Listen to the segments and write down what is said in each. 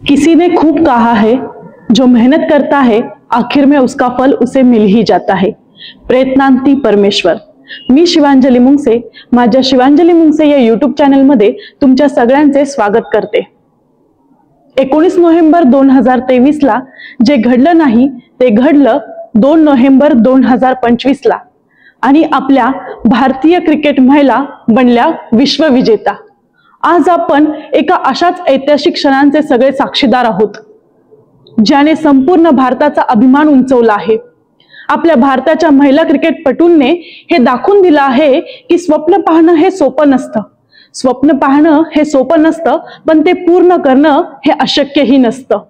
किसी ने खूब कहा है, जो मेहनत करता है आखिर में उसका फल उसे मिल ही जाता है। प्रयत्नांती परमेश्वर। मी शिवांजली मुंगसे माझ्या शिवांजली मुंगसे या यूट्यूब चॅनलमध्ये तुमच्या सगळ्यांचे स्वागत करते। 19 नोव्हेंबर 2023 ला जे घडलं नाही ते घडलं 2 नोव्हेंबर 2025 ला आणि आपल्या भारतीय क्रिकेट महिला बनल्या विश्वविजेता। आज आपण एका अशाच ऐतिहासिक क्षणांचे सगळे साक्षीदार आहोत, ज्याने संपूर्ण भारताचा अभिमान उंचवला आहे। आपल्या भारताच्या महिला क्रिकेटपटूंनी हे दाखवून दिलं आहे की स्वप्न पाहणं हे सोपं नसतं। स्वप्न पाहणं हे सोपं नसतं, पण ते पूर्ण करणं हे अशक्यही नसतं।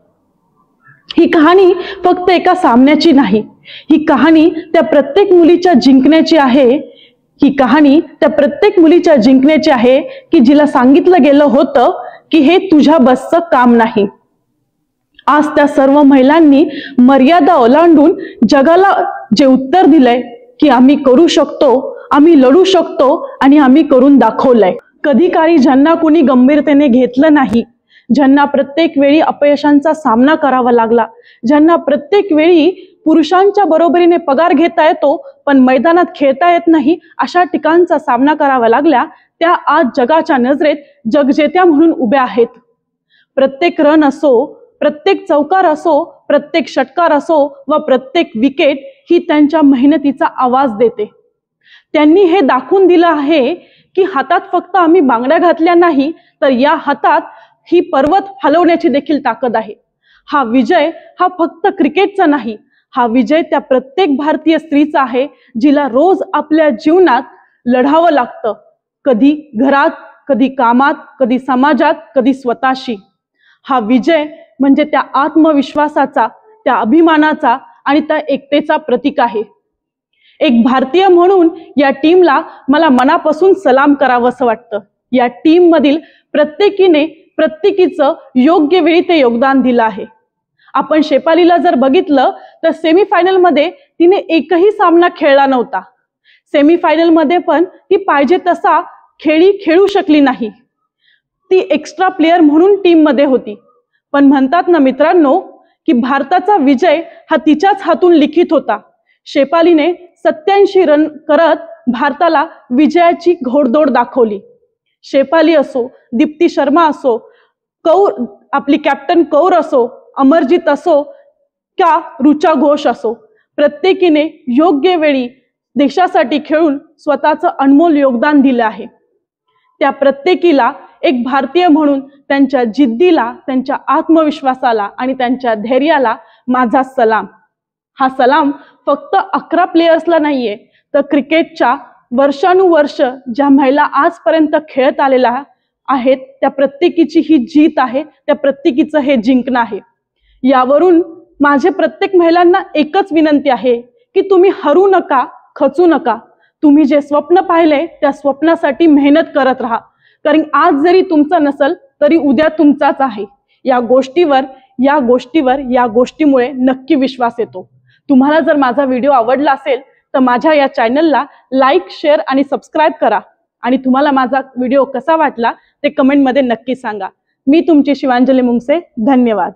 ही कहाणी फक्त एका सामन्याची नाही, ही कहाणी त्या प्रत्येक मुलीच्या जिंकण्याची आहे। ही कहाणी त्या प्रत्येक मुलीच्या जिंकण्याची आहे की जिला सांगितलं गेलं होतं की हे तुझ्या बसचं काम नाही। आज त्या सर्व महिलांनी मर्यादा ओलांडून जगाला जे उत्तर दिलंय की आम्ही करू शकतो, आम्ही लढू शकतो आणि आम्ही करून दाखवलंय। कधी काही ज्यांना कोणी गंभीरतेने घेतलं नाही, ज्यांना प्रत्येक वेळी अपयशांचा सामना करावा लागला, ज्यांना प्रत्येक वेळी पुरुषांच्या बरोबरीने पगार घेता येतो पण मैदानात खेळता येत नाही, अशा ठिकाणचा सामना करावा लागला, त्या आज जगाच्या नजरेत जगजेत्या म्हणून उभ्या आहेत। प्रत्येक रन असो, प्रत्येक चौकार असो, प्रत्येक षटकार असो व प्रत्येक विकेट ही त्यांच्या मेहनतीचा आवाज देते। त्यांनी हे दाखवून दिलं आहे की हातात फक्त आम्ही बांगड्या घातल्या नाही, तर या हातात ही पर्वत हलवण्याची देखील ताकद आहे। हा विजय हा फक्त क्रिकेटचा नाही, हा विजय त्या प्रत्येक भारतीय स्त्रीचा आहे, जिला रोज आपल्या जीवनात लढावं लागतं, कधी घरात, कधी कामात, कधी समाजात, कधी स्वतःशी। हा विजय म्हणजे त्या आत्मविश्वासाचा, त्या अभिमानाचा आणि त्या एकतेचा प्रतीक आहे। एक भारतीय म्हणून या टीमला मला मनापासून सलाम करावंसं वाटतं। या टीम मधील प्रत्येकीने प्रत्येकीचं योग्य वेळी ते योगदान दिलं आहे। आपण शेफालीला जर बघितलं तर सेमीफायनल मध्ये तिने एकही सामना खेळला नव्हता। सेमीफायनल मध्ये पण ती पाहिजे तसा खेळू शकली नाही। ती एक्स्ट्रा प्लेयर म्हणून टीम मध्ये होती, पण म्हणतात ना मित्रांनो की भारताचा विजय हा तिच्याच हातून लिखित होता। शेफालीने 87 रन करत भारताला विजयाची घोडदौड दाखवली। शेफाली असो, दीप्ती शर्मा असो, आपली कॅप्टन कौर असो, अमरजीत असो का ऋचा घोष असो, प्रत्येकीने योग्य वेळी देशासाठी खेळून स्वतःचं अनमोल योगदान दिलं आहे। त्या प्रत्येकीला एक भारतीय म्हणून त्यांच्या जिद्दीला, त्यांच्या आत्मविश्वासाला आणि त्यांच्या धैर्याला माझा सलाम। हा सलाम फक्त 11 प्लेयर्सला नाहीये, तर क्रिकेटच्या वर्षानुवर्ष ज्या महिला आजपर्यंत खेळत आलेल्या आहेत त्या प्रत्येकीची ही जीत आहे, त्या प्रत्येकीचं हे जिंकणं आहे। यावरून माझे प्रत्येक महिलांना एकच विनंती आहे की तुम्ही हरू नका, खचू नका। तुम्ही जे स्वप्न पाहिले त्या स्वप्नासाठी मेहनत करत राहा, कारण आज जरी तुमचा नसल तरी उद्या तुमचाच आहे। या गोष्टीमुळे नक्की विश्वास येतो। तुम्हाला जर माझा व्हिडिओ आवडला असेल तर माझ्या या चॅनलला लाईक, शेअर आणि सबस्क्राईब करा आणि तुम्हाला माझा व्हिडिओ कसा वाटला ते कमेंट मध्ये नक्की सांगा। मी तुमची शिवांजली मुंगसे। धन्यवाद।